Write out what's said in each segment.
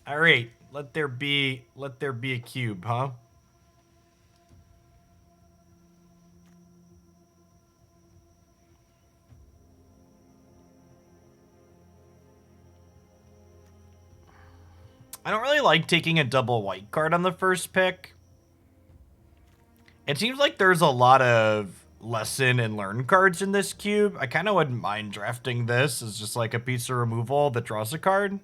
All right, let there be a cube, huh? I don't really like taking a double white card on the first pick. It seems like there's a lot of lesson and learn cards in this cube. I kind of wouldn't mind drafting this as just like a piece of removal that draws a card.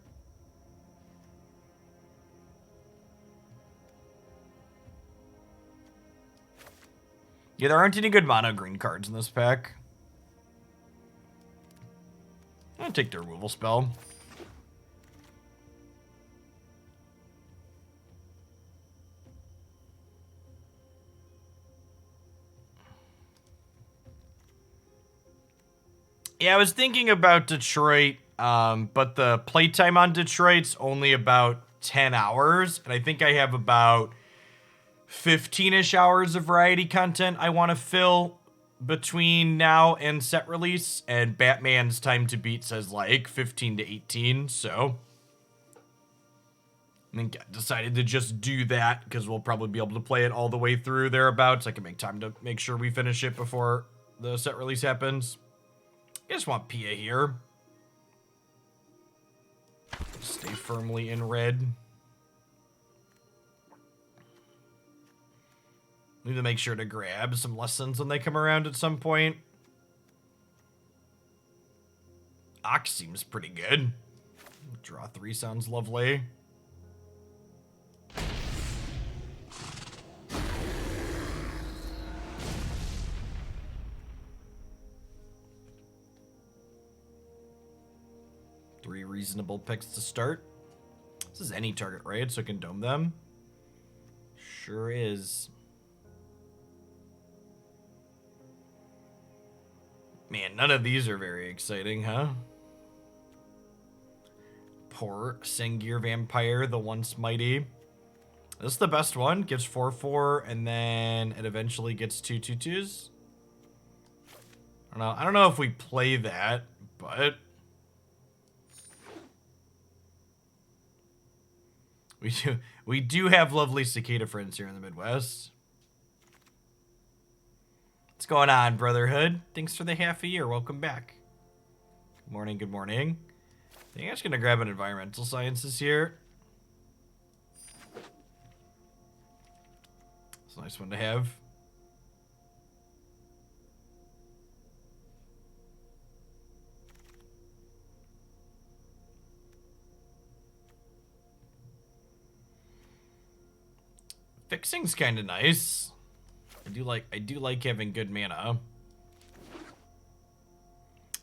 Yeah, there aren't any good mono green cards in this pack. I'm gonna take the removal spell. Yeah, I was thinking about Detroit, but the playtime on Detroit's only about 10 hours, and I think I have about 15-ish hours of variety content I want to fill between now and set release, and Batman's time to beat says like 15 to 18, so I think I decided to just do that because we'll probably be able to play it all the way through thereabouts. I can make time to make sure we finish it before the set release happens. I just want Pia here. Stay firmly in red. Need to make sure to grab some lessons when they come around at some point. Ox seems pretty good. Draw 3 sounds lovely. Three reasonable picks to start. This is any target, right? So I can dome them. Sure is. Man, none of these are very exciting, huh? Poor Sengir Vampire, the once mighty. This is the best one. Gives 4/4, and then it eventually gets 2/2/2s. I don't know if we play that, but we do have lovely cicada friends here in the Midwest. What's going on, Brotherhood? Thanks for the half a year. Welcome back. Good morning, good morning. I think I'm just gonna grab an environmental sciences here. It's a nice one to have. Fixing's kind of nice. I do like having good mana.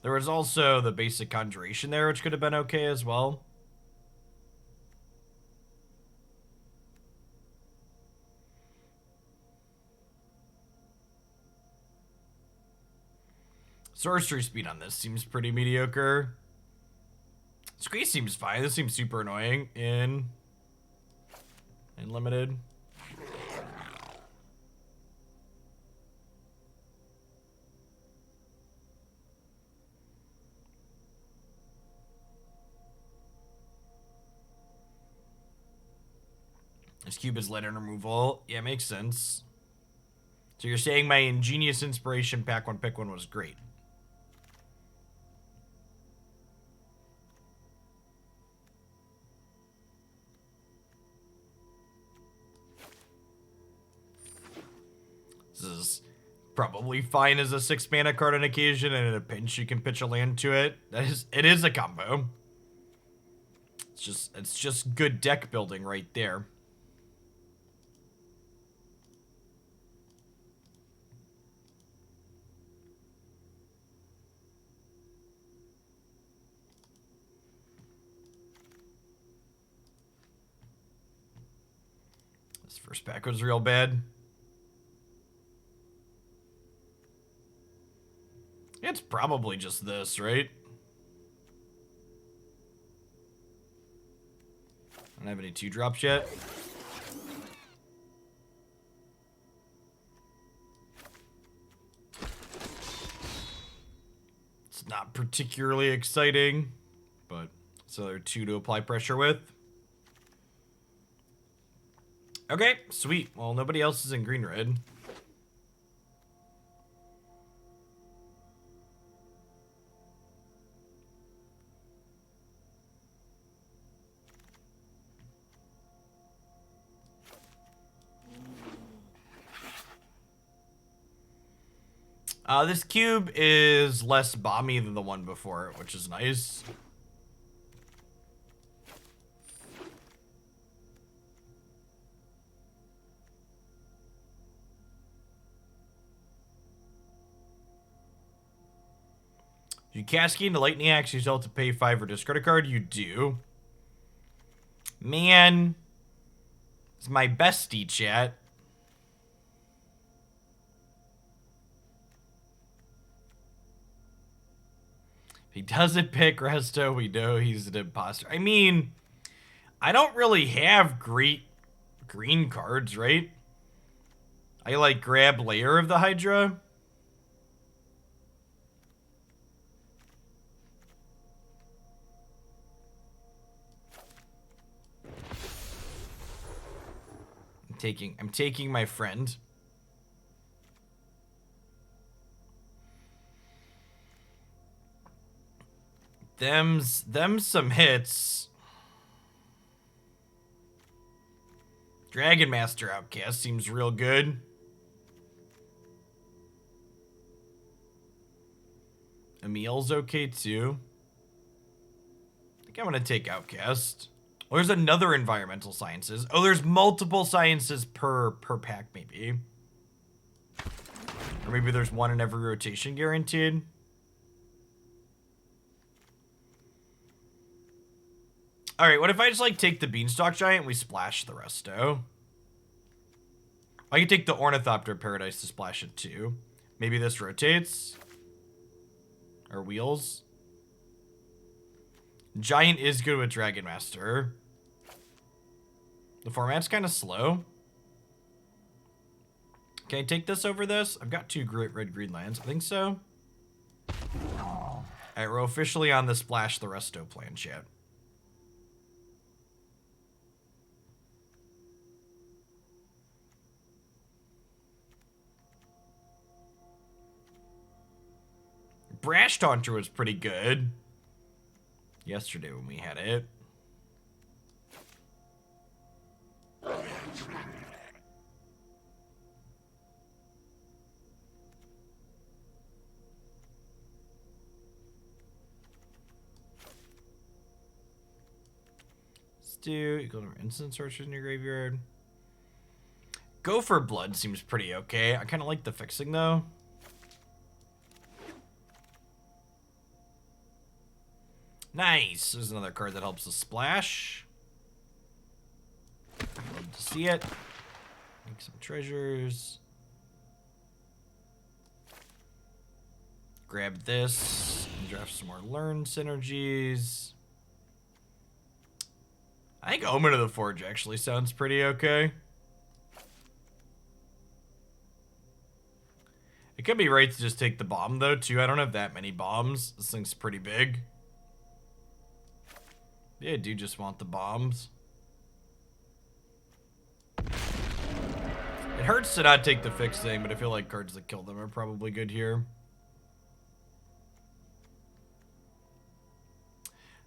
There was also the basic conjuration there, which could have been okay as well. Sorcery speed on this seems pretty mediocre. Squeeze seems fine. This seems super annoying in limited. This cube is lead and removal. Yeah, makes sense. So you're saying my ingenious inspiration pack one pick one was great. This is probably fine as a 6 mana card on occasion, and in a pinch you can pitch a land to it. It is a combo. It's just good deck building right there. This first pack was real bad. It's probably just this, right? I don't have any 2-drops yet. It's not particularly exciting, but it's another 2 to apply pressure with. Okay, sweet. Well, nobody else is in green red. This cube is less bomby than the one before it, which is nice. You cascade into lightning axe, you still have to pay 5 or discard a card. You do. Man, it's my bestie, chat. If he doesn't pick Resto, we know he's an imposter. I mean, I don't really have great green cards, right? I like grab Layer of the Hydra. I'm taking my friend. Them's some hits. Dragon Master Outcast seems real good. Emil's okay too. I think I'm gonna take Outcast. Oh, there's another environmental sciences. Oh, there's multiple sciences per pack, maybe. Or maybe there's one in every rotation guaranteed. Alright, what if I just, like, take the Beanstalk Giant and we splash the resto? I can take the Ornithopter Paradise to splash it too. Maybe this rotates. Or wheels. Giant is good with Dragon Master. The format's kind of slow. Can I take this over this? I've got 2 great red-green lands. I think so. Alright, we're officially on the Splash the Resto plan, chat. Brash Taunter was pretty good yesterday when we had it. Stew, you go to instant searches in your graveyard. Go for Blood seems pretty okay. I kind of like the fixing though. Nice. There's another card that helps us splash. Love to see it. Make some treasures. Grab this and draft some more learn synergies. I think Omen of the Forge actually sounds pretty okay. It could be right to just take the bomb though too. I don't have that many bombs. This thing's pretty big. Yeah, I do just want the bombs. It hurts to not take the fixing, but I feel like cards that kill them are probably good here.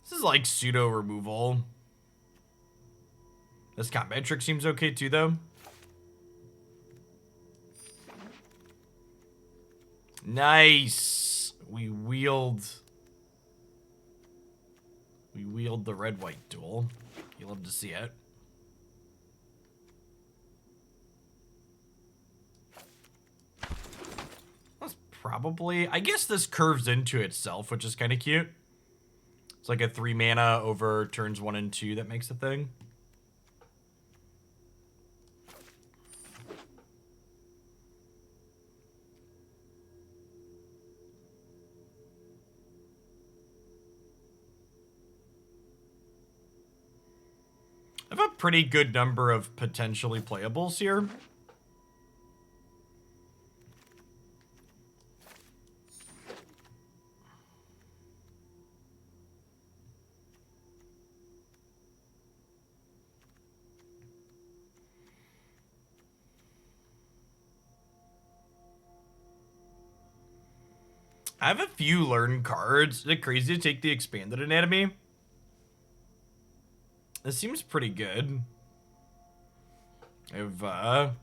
This is like pseudo removal. This combat trick seems okay too, though. Nice. We wield the red-white duel. You love to see it. That's probably... I guess this curves into itself, which is kind of cute. It's like a 3 mana over turns 1 and 2 that makes a thing. I have a pretty good number of potentially playables here. I have a few learn cards. Is it crazy to take the expanded anatomy? This seems pretty good. I have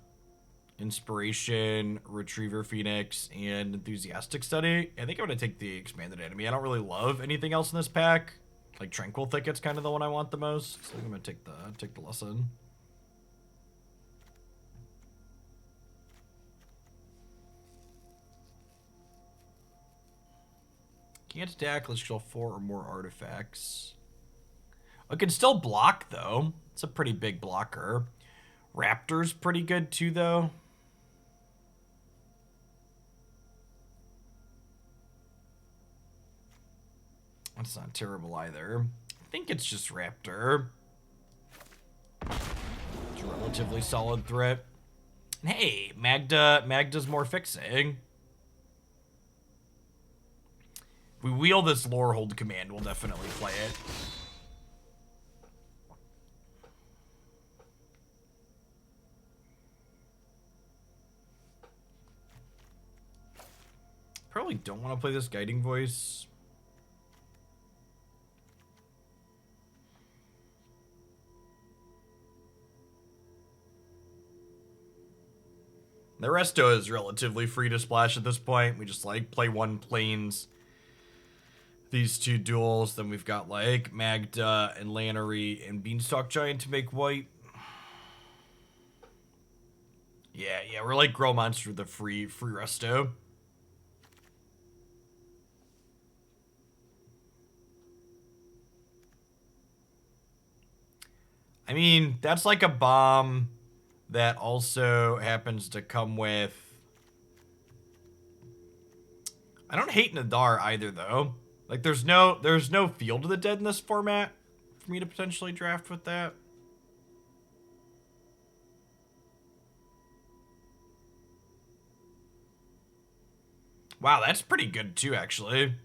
Inspiration, Retriever Phoenix, and Enthusiastic Study. I think I'm going to take the expanded anatomy. I don't really love anything else in this pack. Like Tranquil Thicket's kind of the one I want the most. So I'm going to take the lesson. Can't attack unless you control 4 or more artifacts. I can still block, though. It's a pretty big blocker. Raptor's pretty good, too, though. That's not terrible, either. I think it's just Raptor. It's a relatively solid threat. Hey, Magda's more fixing. If we wheel this lore hold command, we'll definitely play it. Probably don't want to play this guiding voice. The resto is relatively free to splash at this point. We just like play one planes. These two duels. Then we've got like Magda and Lannery and Beanstalk Giant to make white. Yeah, we're like Grow Monster with the free resto. I mean, that's like a bomb that also happens to come with... I don't hate Nadar either, though. Like, there's no Field of the Dead in this format for me to potentially draft with that. Wow, that's pretty good, too, actually.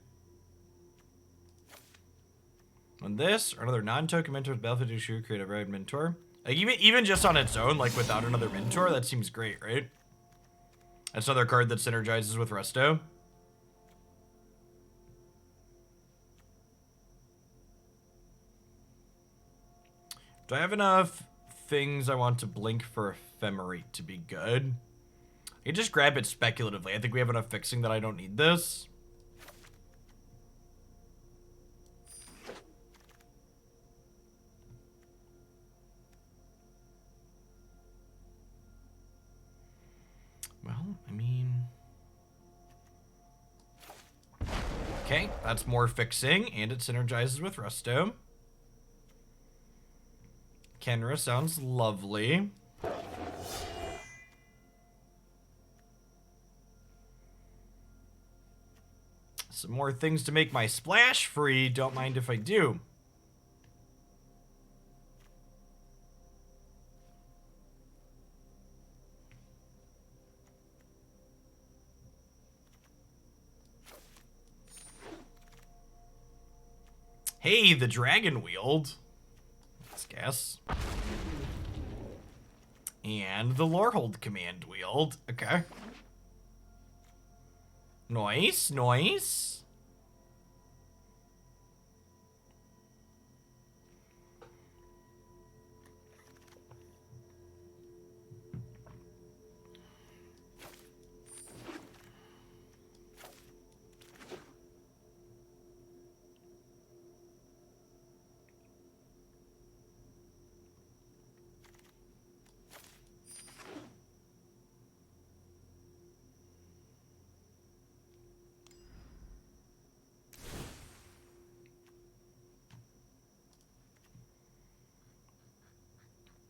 On this, or another non-token mentor with Battlefield issue, create a red mentor. Like, even just on its own, like, without another mentor, that seems great, right? That's another card that synergizes with Resto. Do I have enough things I want to blink for Ephemerate to be good? I can just grab it speculatively. I think we have enough fixing that I don't need this. Well, I mean... Okay, that's more fixing, and it synergizes with Resto. Kenra sounds lovely. Some more things to make my splash free. Don't mind if I do. Hey, the Dragon Wield. Let's guess. And the Lorehold command wield. Okay. Nice, nice.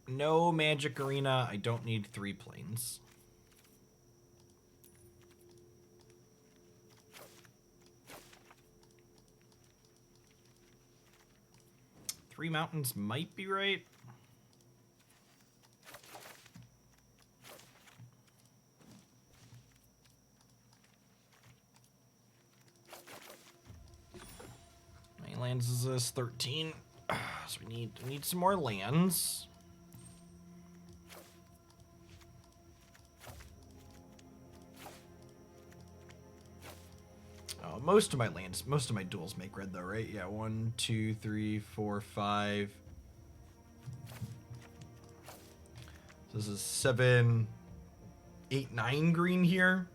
No Magic Arena. I don't need 3 planes. Three mountains might be right. How many lands is this? 13. So we need some more lands. No, most of my duels make red though, right? Yeah, 1, 2, 3, 4, 5. So this is 7, 8, 9 green here.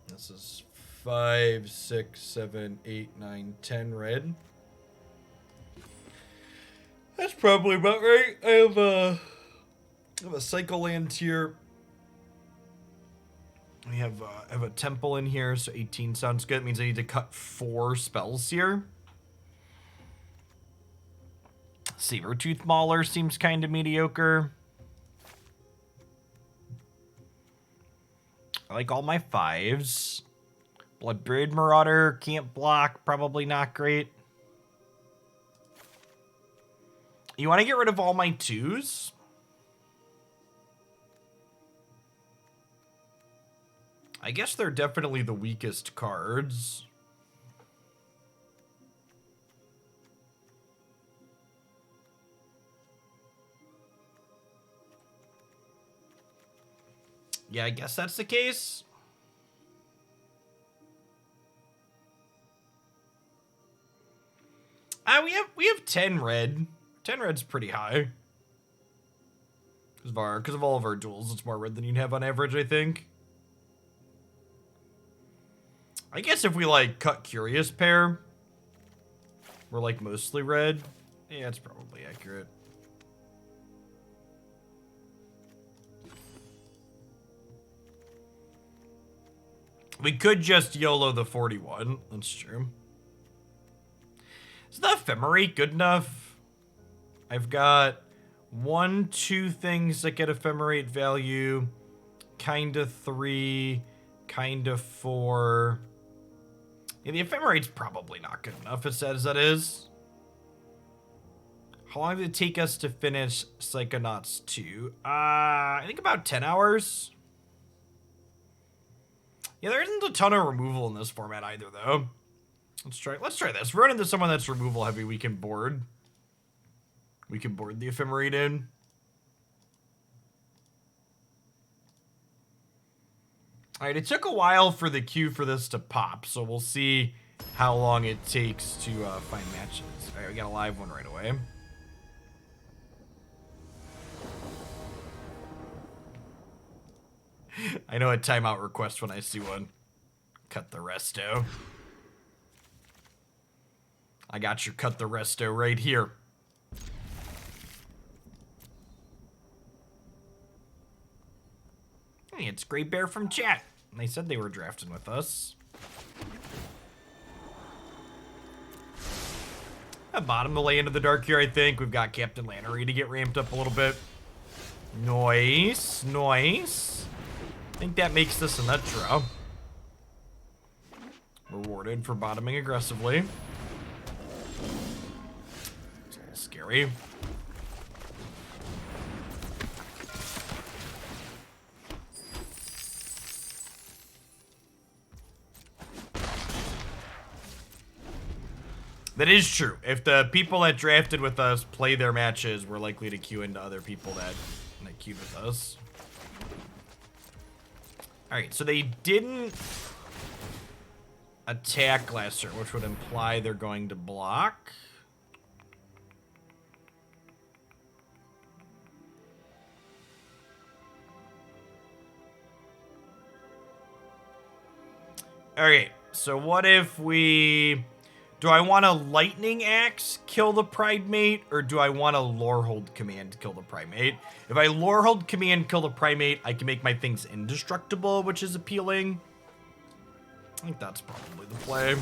This is 5, 6, 7, 8, 9, 10 red. That's probably about right. I have a cycle land here. We have a temple in here, so 18 sounds good. It means I need to cut 4 spells here. Sabertooth Mauler seems kind of mediocre. I like all my 5s. Bloodbraid Marauder, can't block, probably not great. You want to get rid of all my 2s? I guess they're definitely the weakest cards. Yeah, I guess that's the case. We have 10 red. 10 red's pretty high. Because of all of our duels, it's more red than you'd have on average, I think. I guess if we, like, cut Curious Pair, we're, like, mostly red. Yeah, it's probably accurate. We could just YOLO the 41. That's true. Is the Ephemerate good enough? I've got 1, 2 things that get Ephemerate value. Kinda 3. Kinda 4. Yeah, the Ephemerate's probably not good enough as sad as that is. How long did it take us to finish Psychonauts 2? I think about 10 hours. Yeah, there isn't a ton of removal in this format either, though. Let's try this. Run into someone that's removal heavy. We can board the Ephemerate in. All right, it took a while for the queue for this to pop, so we'll see how long it takes to find matches. All right, we got a live one right away. I know a timeout request when I see one. Cut the resto. I got your cut the resto right here. Hey, it's Great Bear from chat. They said they were drafting with us. At bottom the lay into the dark here, I think. We've got Captain Lannery to get ramped up a little bit. Nice, nice. I think that makes this a nut draw. Rewarded for bottoming aggressively. It's a little scary. That is true. If the people that drafted with us play their matches, we're likely to queue into other people that queued with us. Alright, so they didn't attack last turn, which would imply they're going to block. Okay, so what if we... Do I want a Lightning Axe kill the Primate, or do I want a Lorehold Command kill the Primate? If I Lorehold Command kill the Primate, I can make my things indestructible, which is appealing. I think that's probably the play.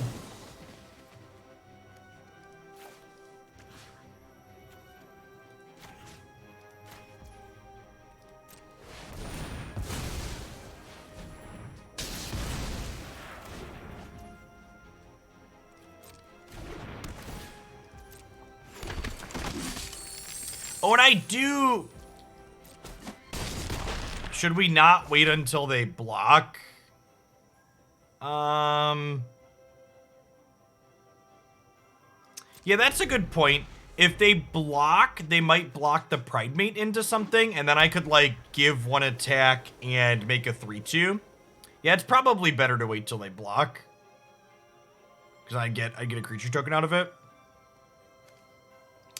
Oh, and I do... Should we not wait until they block? Yeah, that's a good point. If they block, they might block the Primate into something, and then I could, like, give one attack and make a 3-2. Yeah, it's probably better to wait till they block. Because I get a creature token out of it.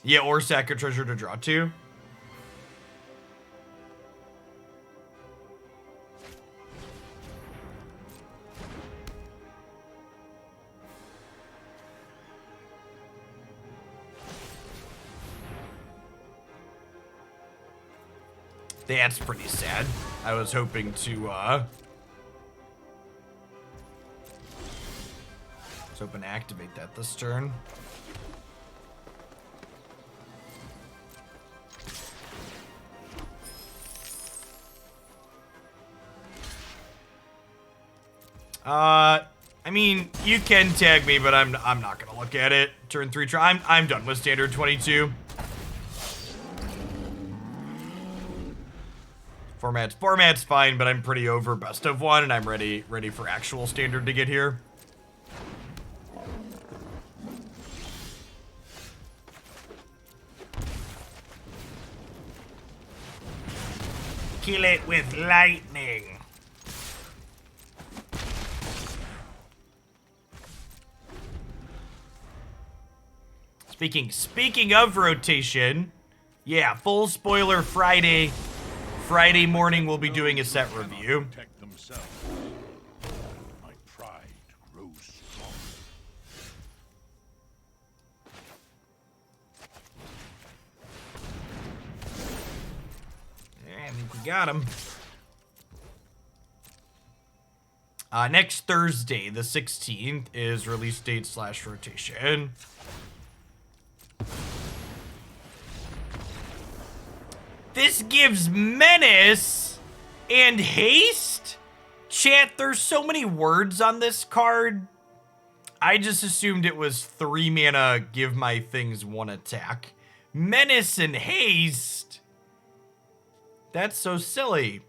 Yeah, or sack a treasure to draw 2. That's pretty sad. I was hoping to, activate that this turn. I mean, you can tag me, but I'm not gonna look at it. Turn 3 try. I'm done with standard 22. Format's fine, but I'm pretty over best of 1, and I'm ready for actual standard to get here. Kill it with lightning. Speaking of rotation, yeah, full spoiler Friday. Friday morning we'll be doing a set review. My pride grows strong. Yeah, I think we got him. Next Thursday, the 16th, is release date / rotation. This gives Menace and Haste? Chat, there's so many words on this card. I just assumed it was 3 mana, give my things 1 attack. Menace and Haste? That's so silly.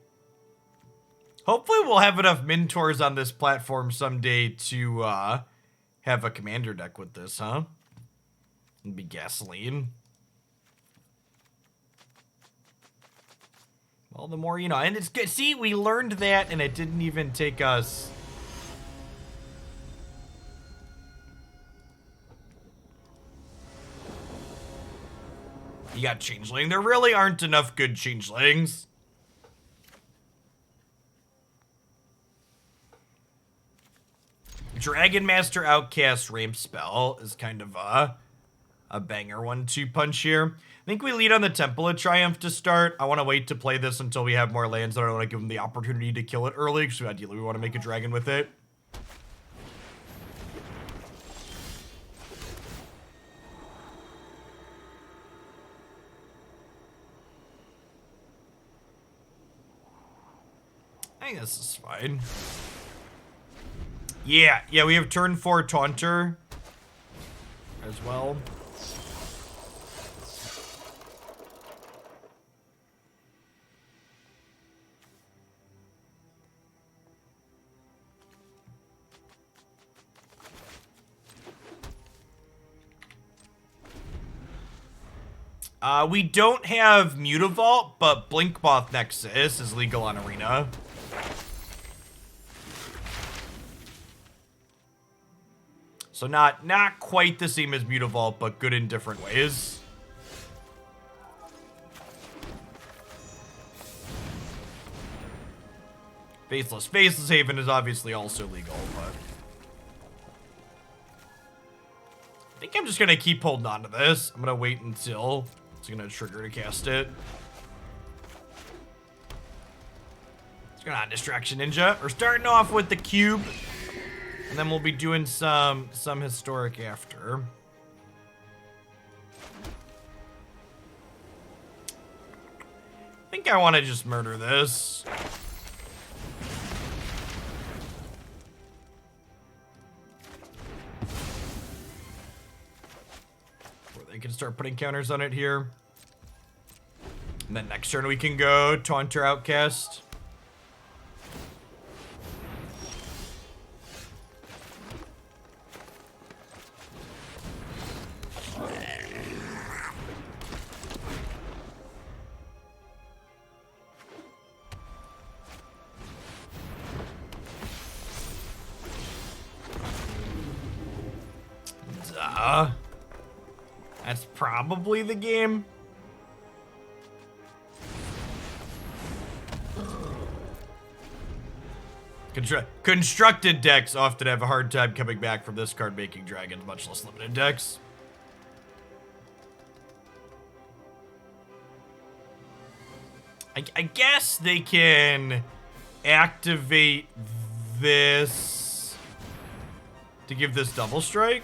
Hopefully we'll have enough Minotaurs on this platform someday to have a commander deck with this, huh? It'd be gasoline. Well, the more you know. And it's good. See, we learned that, and it didn't even take us... You got Changeling. There really aren't enough good Changelings. Dragon Master Outcast Ramp Spell is kind of a banger 1-2 punch here. I think we lead on the Temple of Triumph to start. I want to wait to play this until we have more lands. I don't want to give them the opportunity to kill it early, because ideally we want to make a dragon with it. I think this is fine. Yeah, we have turn 4 Taunter as well. We don't have Mutavault, but Blinkmoth Nexus is legal on Arena. So not quite the same as Mutavault, but good in different ways. Faceless Haven is obviously also legal, but... I think I'm just gonna keep holding on to this. I'm gonna wait until it's gonna trigger to cast it. It's gonna Distraction Ninja. We're starting off with the cube, and then we'll be doing some historic after. I think I want to just murder this. They can start putting counters on it here. And then next turn we can go Taunter Outcast. Naya. That's probably the game. Constructed decks often have a hard time coming back from this card making dragons, much less limited decks. I guess they can activate this to give this double strike.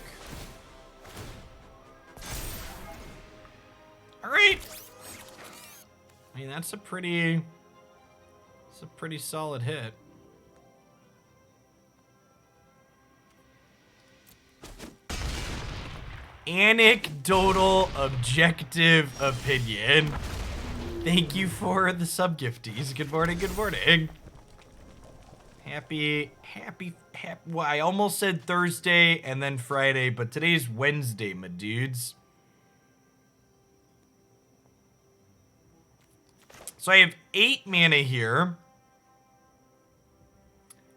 All right. I mean, that's a pretty solid hit. Anecdotal objective opinion. Thank you for the sub gifties. Good morning, good morning. Happy, well, I almost said Thursday and then Friday, but today's Wednesday, my dudes. So I have 8 mana here.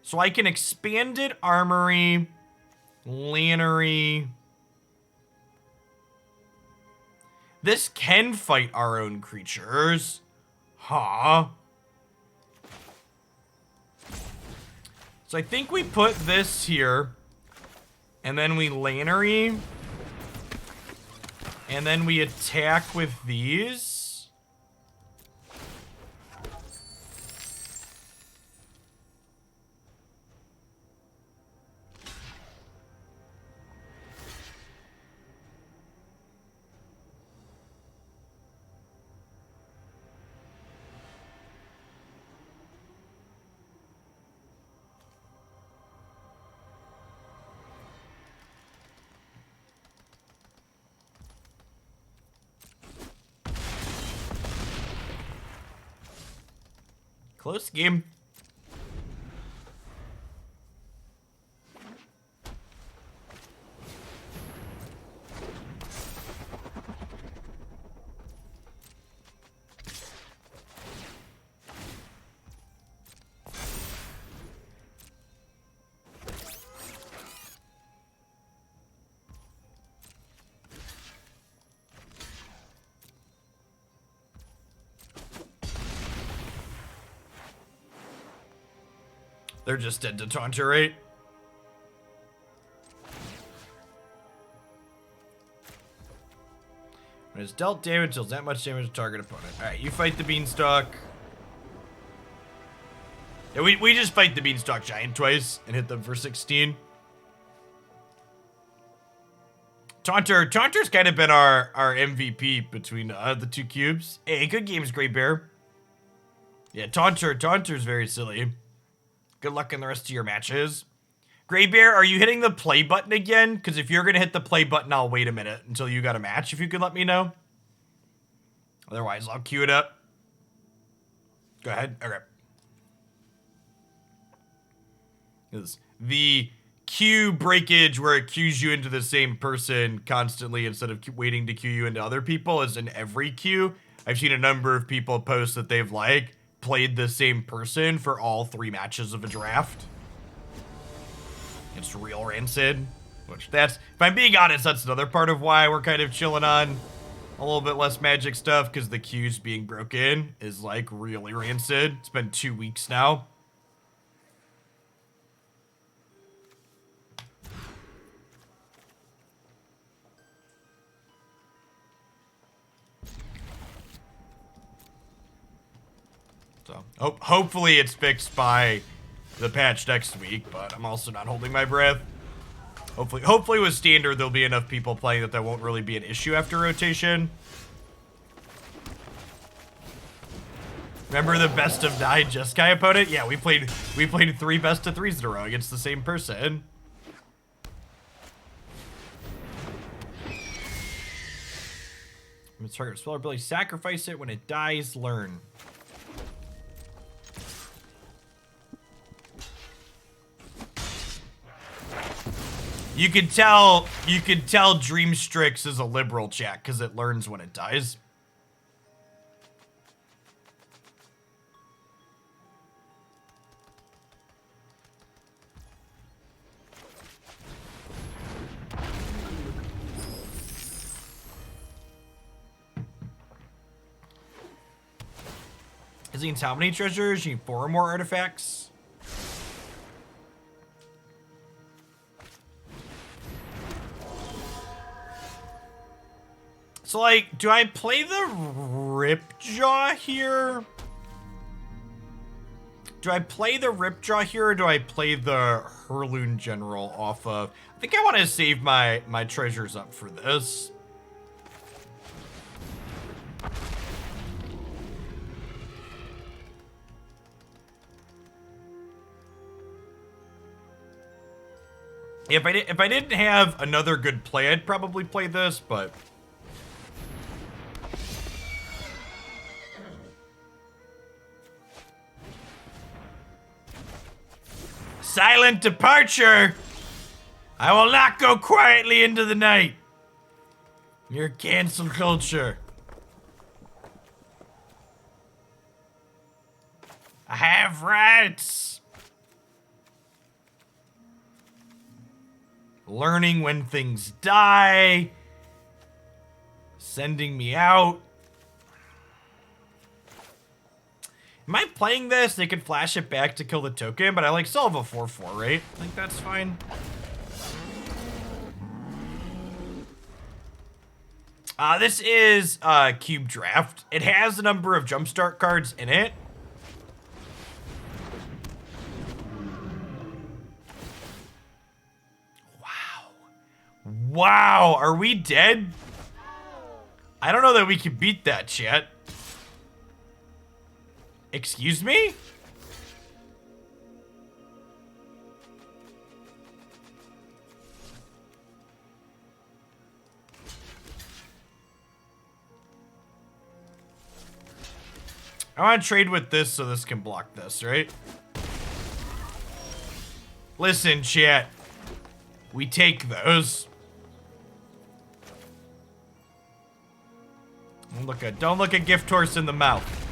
So I can Expanded Armory, Lannery. This can fight our own creatures. Huh. So I think we put this here. And then we Lannery. And then we attack with these. Close game. They're just dead to Taunter, right? When it's dealt damage, deals that much damage to target opponent. Alright, you fight the Beanstalk. Yeah, we just fight the Beanstalk Giant twice and hit them for 16. Taunter's kind of been our MVP between the two cubes. Hey, good games, Great Bear. Yeah, Taunter's very silly. Good luck in the rest of your matches. Gray Bear, are you hitting the play button again? Because if you're going to hit the play button, I'll wait a minute until you got a match, if you could let me know. Otherwise, I'll queue it up. Go ahead. Okay. The queue breakage where it queues you into the same person constantly instead of waiting to queue you into other people is in every queue. I've seen a number of people post that they've, like, played the same person for all 3 matches of a draft. It's real rancid. Which that's, if I'm being honest, that's another part of why we're kind of chilling on a little bit less Magic stuff, because the queues being broken is, like, really rancid. It's been 2 weeks now. So, hopefully it's fixed by the patch next week, but I'm also not holding my breath. Hopefully with Standard there'll be enough people playing that won't really be an issue after rotation. Remember the best of 9 Jeskai opponent? Yeah, we played 3 best of 3s in a row against the same person. When it's target spell ability, sacrifice it. When it dies, learn. You could tell Dreamstrix is a liberal chat because it learns when it dies. This needs how many treasures? You need 4 more artifacts. So, like, do I play the Ripjaw here? Do I play the Ripjaw here, or do I play the Hurloon General off of... I think I want to save my treasures up for this. If I didn't have another good play, I'd probably play this, but... Silent departure! I will not go quietly into the night. You're cancel culture. I have rights. Learning when things die. Sending me out. Am I playing this? They can flash it back to kill the token, but I like still have a 4/4, right? I think that's fine. This is Cube Draft. It has a number of jumpstart cards in it. Wow. Wow, are we dead? I don't know that we can beat that, chat. Excuse me? I want to trade with this so this can block this, right? Listen, chat. We take those. Don't look a gift horse in the mouth.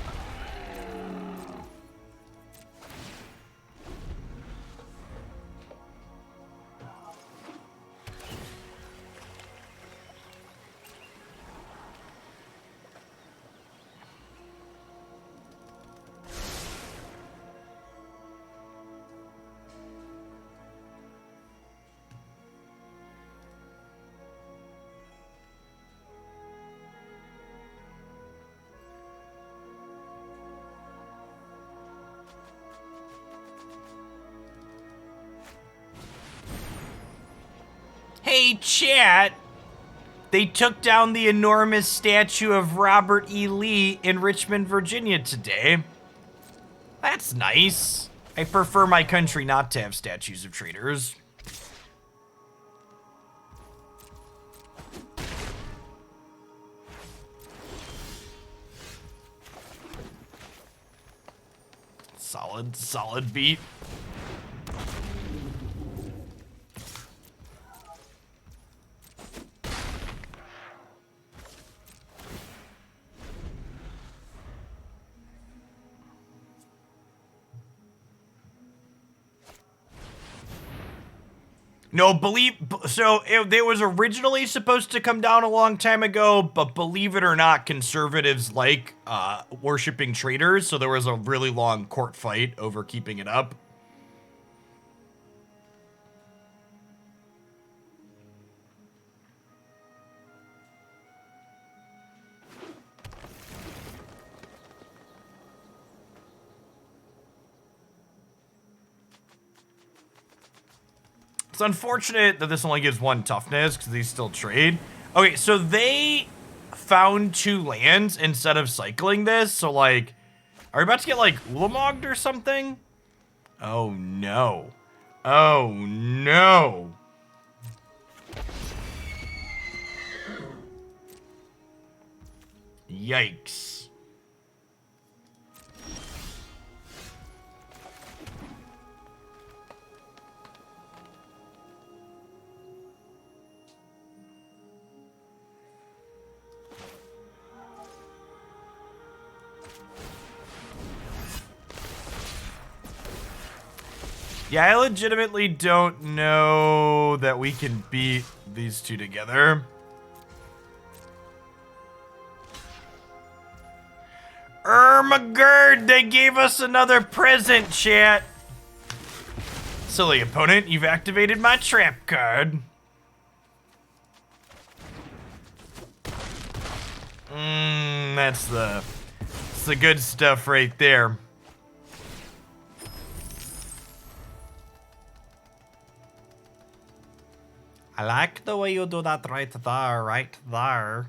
Hey, chat! They took down the enormous statue of Robert E. Lee in Richmond, Virginia today. That's nice. I prefer my country not to have statues of traitors. Solid beat. No, it was originally supposed to come down a long time ago, but believe it or not, conservatives like worshiping traitors, so there was a really long court fight over keeping it up. It's unfortunate that this only gives 1 toughness because these still trade. Okay, so they found 2 lands instead of cycling this. So, like, are we about to get, like, Ulamogged or something? Oh, no. Oh, no. Yikes. Yeah, I legitimately don't know that we can beat these 2 together. Ermagerd, they gave us another present, chat. Silly opponent, you've activated my trap card. That's the good stuff right there. I like the way you do that right there, right there.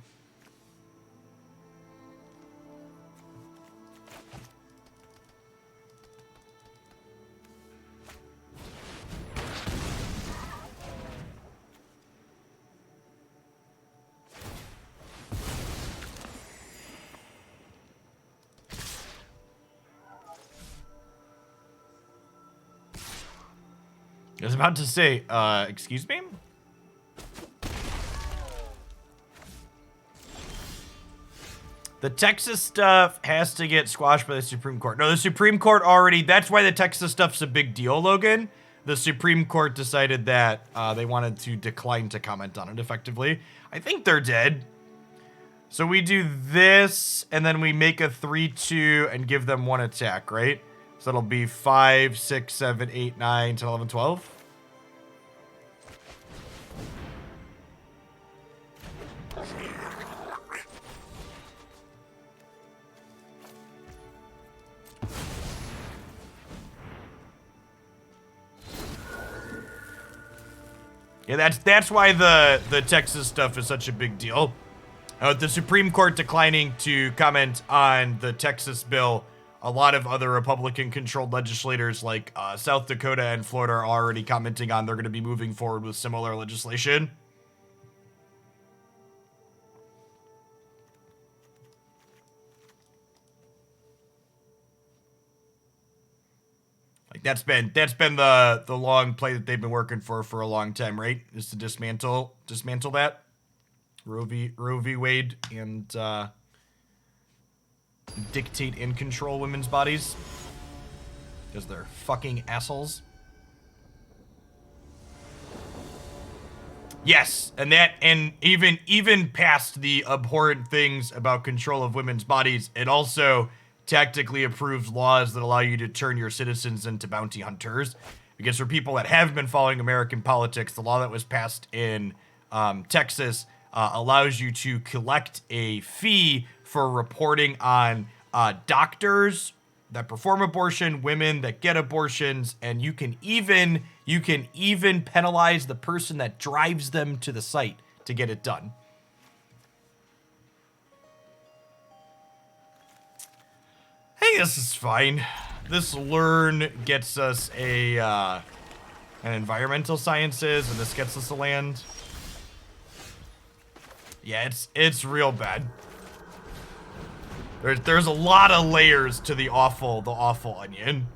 I was about to say, excuse me? The Texas stuff has to get squashed by the Supreme Court. No, the Supreme Court already, that's why the Texas stuff's a big deal, Logan. The Supreme Court decided that they wanted to decline to comment on it effectively. I think they're dead. So we do this, and then we make a 3-2 and give them one attack, right? So it'll be 5, 6, 7, 8, 9, 10, 11, 12. Yeah, that's why the Texas stuff is such a big deal. The Supreme Court declining to comment on the Texas bill, a lot of other Republican-controlled legislators like South Dakota and Florida are already commenting on they're going to be moving forward with similar legislation. Like that's been the long play that they've been working for a long time, right? Is to dismantle that. Roe v. Wade and dictate and control women's bodies because they're fucking assholes. Yes, and even past the abhorrent things about control of women's bodies, it also tactically approves laws that allow you to turn your citizens into bounty hunters. Because for people that have been following American politics, the law that was passed in Texas allows you to collect a fee for reporting on doctors that perform abortion, women that get abortions, and you can even penalize the person that drives them to the site to get it done. Hey, this is fine. This learn gets us an environmental sciences, and this gets us a land. Yeah, it's real bad. There's a lot of layers to the awful onion.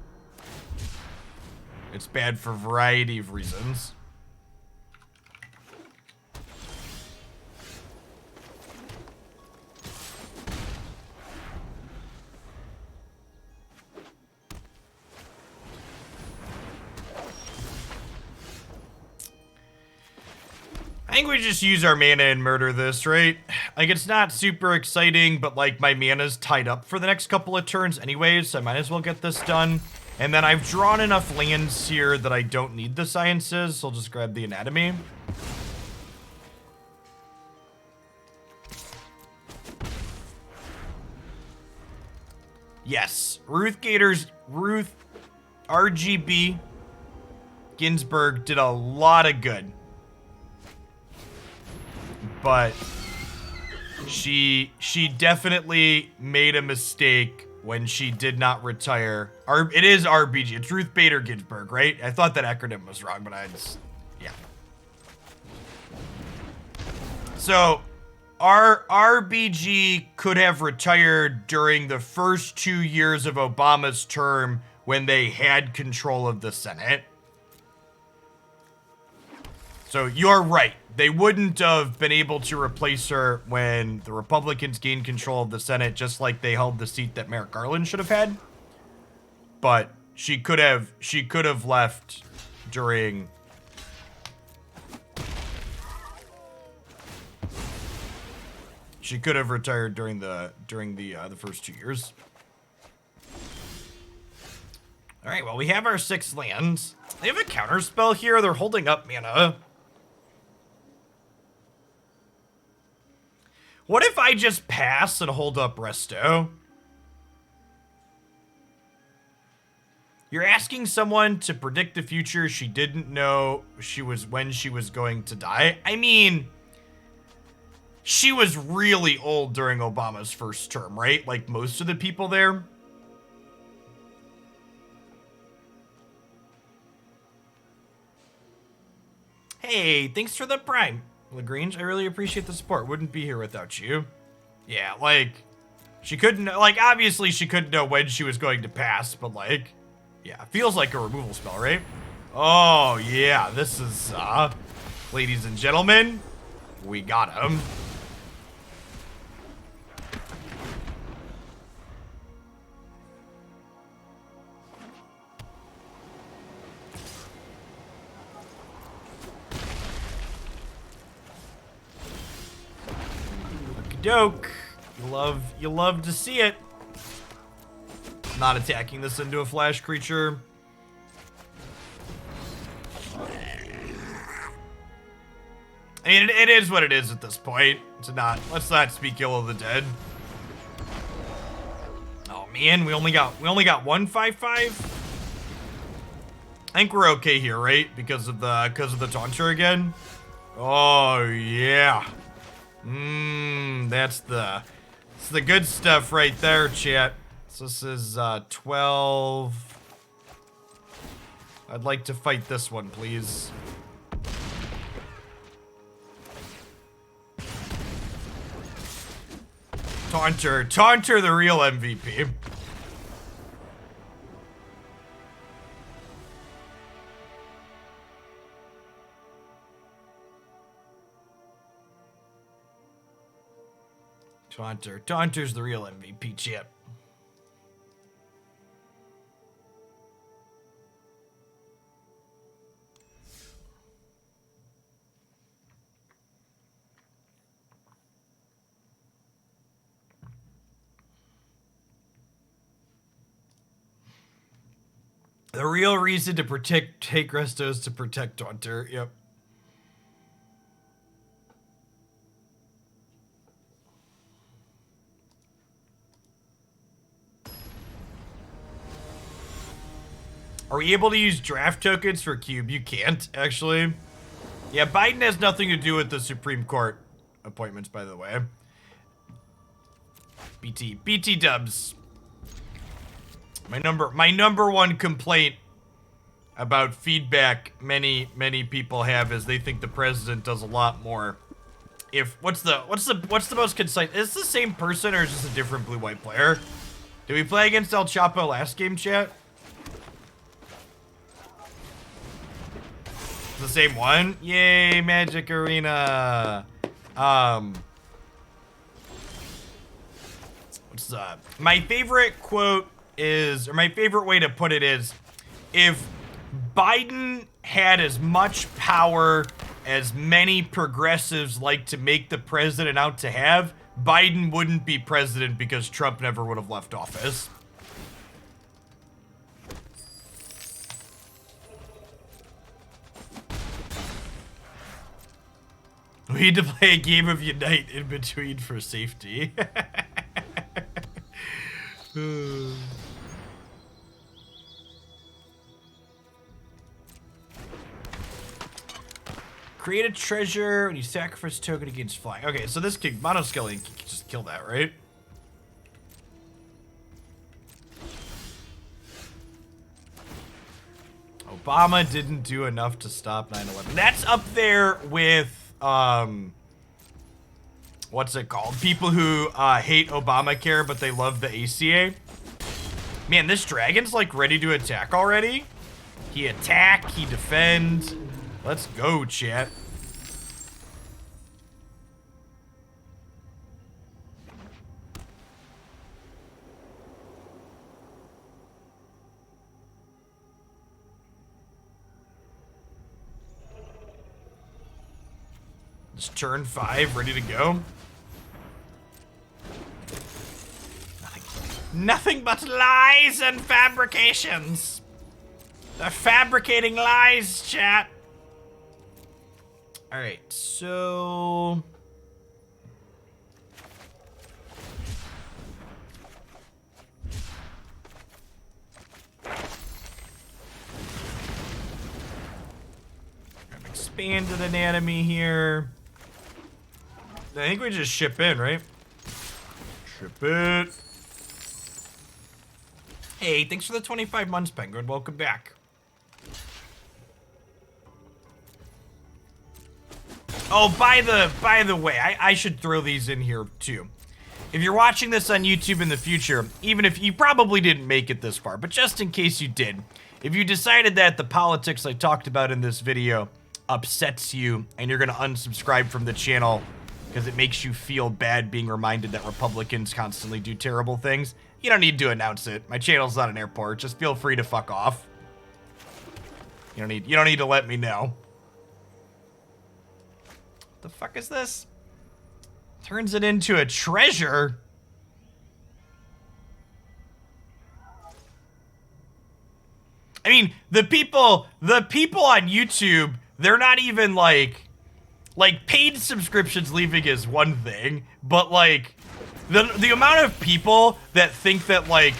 It's bad for a variety of reasons. I think we just use our mana and murder this, right? Like, it's not super exciting, but, like, my mana's tied up for the next couple of turns anyways, so I might as well get this done. And then I've drawn enough lands here that I don't need the sciences, so I'll just grab the anatomy. Yes, Ruth RGB Ginsburg did a lot of good. But she definitely made a mistake when she did not retire. It is RBG. It's Ruth Bader Ginsburg, right? I thought that acronym was wrong, but yeah. So, our RBG could have retired during the first 2 years of Obama's term when they had control of the Senate. So you're right. They wouldn't have been able to replace her when the Republicans gained control of the Senate, just like they held the seat that Merrick Garland should have had. But she could have left during she could have retired during the first 2 years. All right, well, we have our 6 lands. They have a counter spell here. They're holding up mana. What if I just pass and hold up Resto? You're asking someone to predict the future she didn't know when she was going to die? I mean, she was really old during Obama's first term, right? Like most of the people there. Hey, thanks for the Prime, Lagrange. I really appreciate the support. Wouldn't be here without you. Yeah, like, she couldn't, like, obviously she couldn't know when she was going to pass, but, like, yeah, feels like a removal spell, right? Oh, yeah, this is, ladies and gentlemen, we got him. Doke. You love to see it. Not attacking this into a flash creature. I mean, it is what it is at this point. Let's not speak ill of the dead. Oh man, we only got 1/5/5. I think we're okay here, right? Because of the taunter again. Oh yeah. That's the good stuff right there, chat. So this is 12. I'd like to fight this one, please. Taunter the real MVP. Taunter's the real MVP, chip. The real reason to take Resto is to protect Taunter. Yep. Are we able to use draft tokens for Cube? You can't, actually. Yeah, Biden has nothing to do with the Supreme Court appointments, by the way. BT dubs. My number one complaint about feedback many people have is they think the president does a lot more. What's the most concise? Is this the same person or is this a different blue-white player? Did we play against El Chapo last game, chat? The same one? Yay, Magic Arena. What's up? My favorite quote is, or my favorite way to put it is, if Biden had as much power as many progressives like to make the president out to have, Biden wouldn't be president because Trump never would have left office. We need to play a game of Unite in between for safety. Create a treasure when you sacrifice a token against flying. Okay, so this can, Monoskelly can just kill that, right? Obama didn't do enough to stop 9/11. That's up there with what's it called? People who hate Obamacare, but they love the ACA. Man, this dragon's like ready to attack already. He attack, he defend. Let's go, chat. It's turn 5, ready to go. Nothing but lies and fabrications. They're fabricating lies, chat. All right, so... Expanded anatomy here. I think we just ship in, right? Ship it. Hey, thanks for the 25 months, Penguin. Welcome back. Oh, by the way, I should throw these in here too. If you're watching this on YouTube in the future, even if you probably didn't make it this far, but just in case you did, if you decided that the politics I talked about in this video upsets you and you're gonna unsubscribe from the channel because it makes you feel bad being reminded that Republicans constantly do terrible things, you don't need to announce it. My channel's not an airport. Just feel free to fuck off. You don't need to let me know. What the fuck is this? Turns it into a treasure. I mean, the people on YouTube, they're not even like paid subscriptions leaving is one thing, but like the amount of people that think that like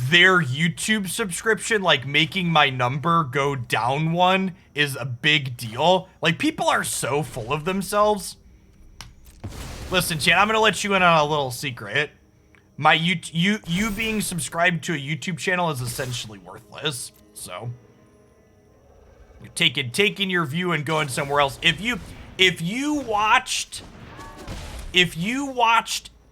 their YouTube subscription, like making my number go down one, is a big deal. Like, people are so full of themselves. Listen, chat, I'm gonna let you in on a little secret. My you being subscribed to a YouTube channel is essentially worthless. So you're taking your view and going somewhere else. If you watched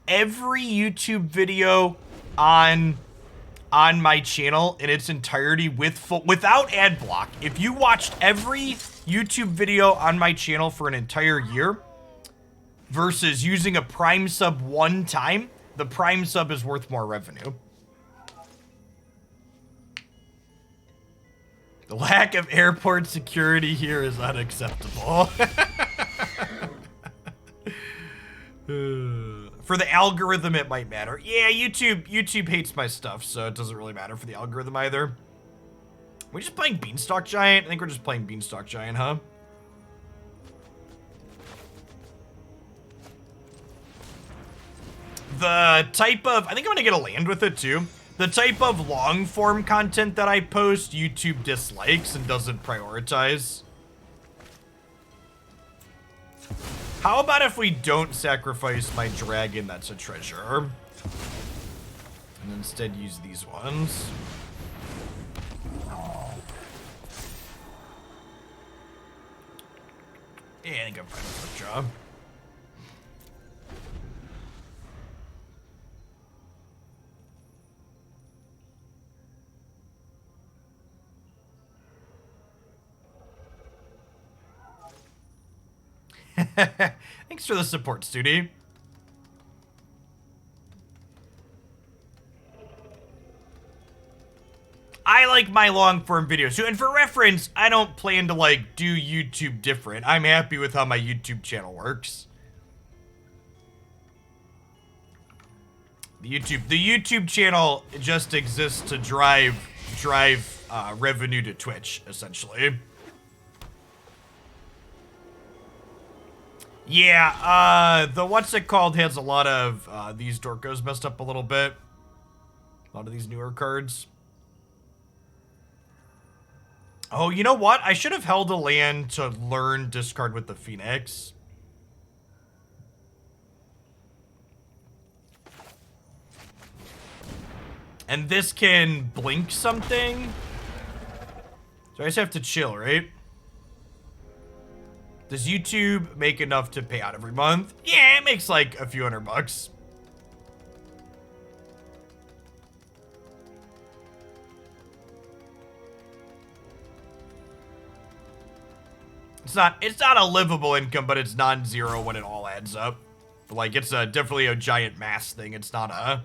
every YouTube video on my channel in its entirety without ad block, if you watched every YouTube video on my channel for an entire year versus using a Prime sub one time, the Prime sub is worth more revenue. The lack of airport security here is unacceptable. For the algorithm, it might matter. Yeah, YouTube hates my stuff, so it doesn't really matter for the algorithm either. We're just playing Beanstalk Giant? I think we're just playing Beanstalk Giant, huh? The type of... I think I'm gonna get a land with it, too. The type of long-form content that I post, YouTube dislikes and doesn't prioritize. How about if we don't sacrifice my dragon that's a treasure? And instead use these ones. Yeah, I think I'm fine with that job. Thanks for the support, Studi. I like my long form videos too, and for reference, I don't plan to like do YouTube different. I'm happy with how my YouTube channel works. The YouTube channel just exists to drive revenue to Twitch, essentially. Yeah, the what's it called has a lot of these Dorkos messed up a little bit. A lot of these newer cards. Oh, you know what? I should have held a land to learn discard with the Phoenix. And this can blink something. So I just have to chill, right? Does YouTube make enough to pay out every month? Yeah, it makes like a few $100. It's not a livable income, but it's non-zero when it all adds up. But like, it's definitely a giant mass thing. It's not a...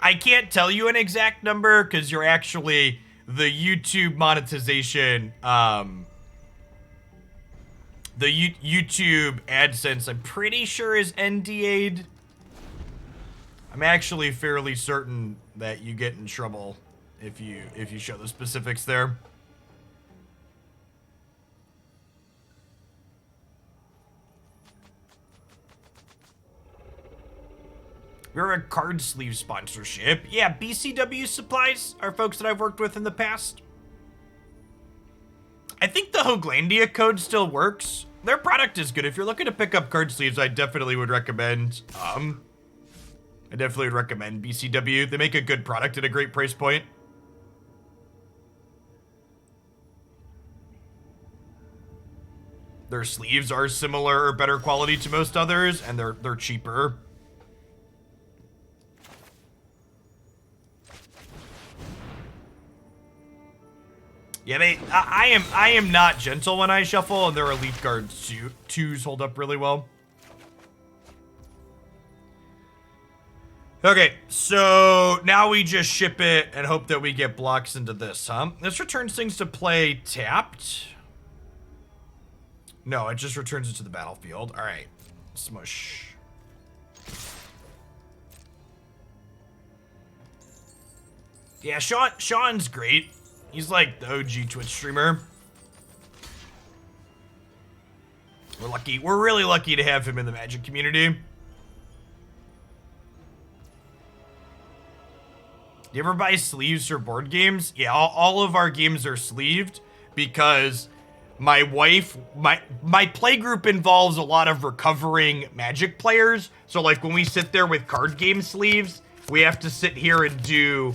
I can't tell you an exact number because you're actually the YouTube monetization, the YouTube AdSense, I'm pretty sure is NDA'd. I'm actually fairly certain that you get in trouble if you show the specifics there. We're a card sleeve sponsorship. Yeah, BCW Supplies are folks that I've worked with in the past. I think the Hoaglandia code still works. Their product is good. If you're looking to pick up card sleeves, I definitely would recommend, BCW. They make a good product at a great price point. Their sleeves are similar or better quality to most others, and they're cheaper. Yeah, I am not gentle when I shuffle, and their Elite Guard 2s hold up really well. Okay, so now we just ship it and hope that we get blocks into this, huh? This returns things to play tapped. No, it just returns it to the battlefield. All right, smush. Yeah, Sean's great. He's like the OG Twitch streamer. We're lucky. We're really lucky to have him in the Magic community. Do you ever buy sleeves for board games? Yeah, all of our games are sleeved because my wife, my play group involves a lot of recovering Magic players. So like when we sit there with card game sleeves, we have to sit here and do...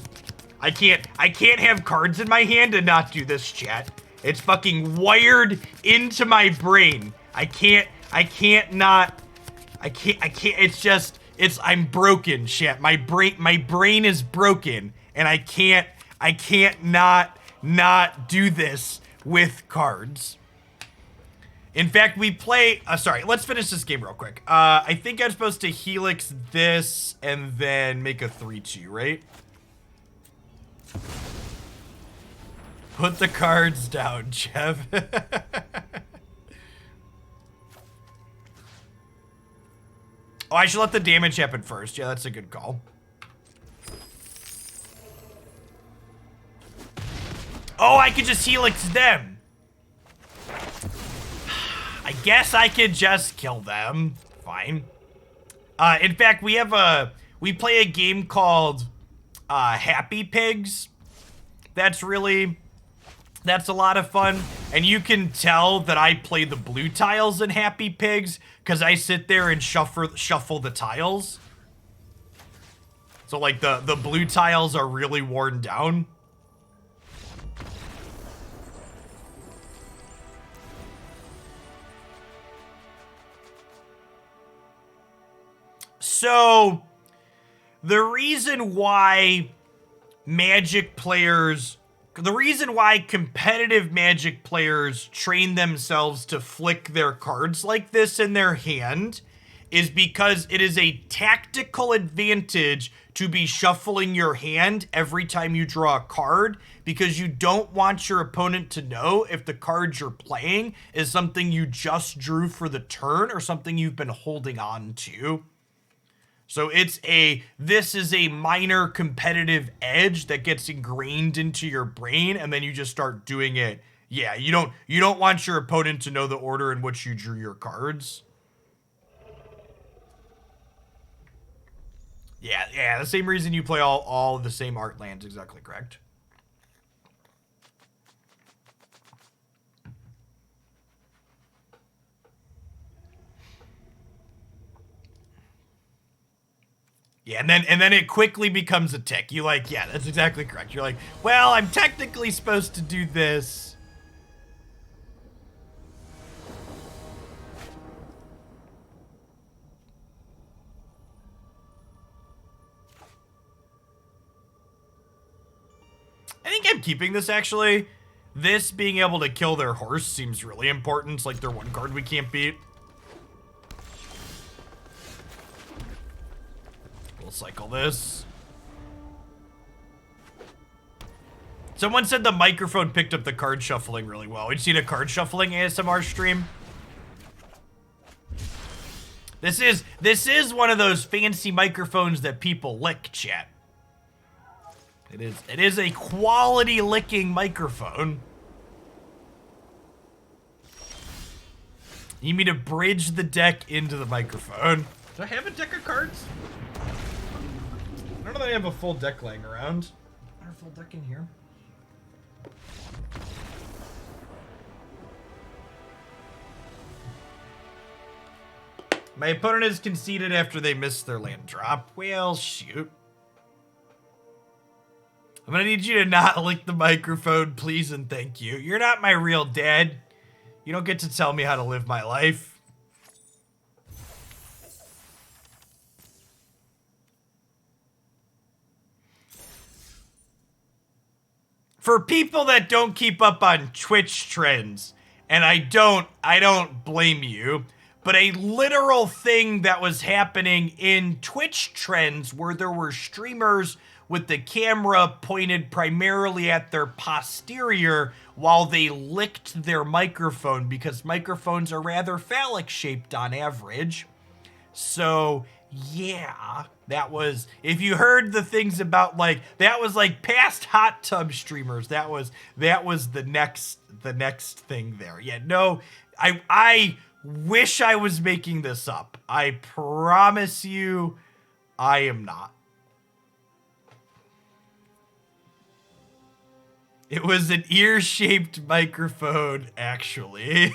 I can't have cards in my hand and not do this, chat. It's fucking wired into my brain. I'm broken, chat. My brain is broken, and I can't not do this with cards. In fact, we play, sorry, let's finish this game real quick. I think I'm supposed to Helix this and then make a 3-2, right? Put the cards down, Jeff. Oh, I should let the damage happen first. Yeah, that's a good call. Oh, I could just Helix them. I guess I could just kill them. Fine. In fact, we play a game called Happy Pigs. That's a lot of fun. And you can tell that I play the blue tiles in Happy Pigs because I sit there and shuffle the tiles. So like the blue tiles are really worn down. So the reason why competitive Magic players train themselves to flick their cards like this in their hand is because it is a tactical advantage to be shuffling your hand every time you draw a card, because you don't want your opponent to know if the card you're playing is something you just drew for the turn or something you've been holding on to. So this is a minor competitive edge that gets ingrained into your brain, and then you just start doing it. Yeah, you don't want your opponent to know the order in which you drew your cards. Yeah, the same reason you play all of the same art lands, exactly correct. Yeah, and then it quickly becomes a tick. You like, yeah, that's exactly correct. You're like, well, I'm technically supposed to do this. I think I'm keeping this, actually. This being able to kill their horse seems really important. It's like their one card we can't beat. We'll cycle this. Someone said the microphone picked up the card shuffling really well. We've seen a card shuffling ASMR stream. This is one of those fancy microphones that people lick, chat. It is a quality licking microphone. You need me to bridge the deck into the microphone. Do I have a deck of cards? I don't know that I have a full deck laying around. Is there a full deck in here? My opponent is conceded after they missed their land drop. Well, shoot. I'm gonna need you to not lick the microphone, please and thank you. You're not my real dad. You don't get to tell me how to live my life. For people that don't keep up on Twitch trends, and I don't blame you, but a literal thing that was happening in Twitch trends where there were streamers with the camera pointed primarily at their posterior while they licked their microphone, because microphones are rather phallic shaped on average. So yeah, that was, if you heard the things about, like, that was like past hot tub streamers, that was the next thing there. Yeah, no, I wish I was making this up. I promise you I am not. It was an ear-shaped microphone, actually.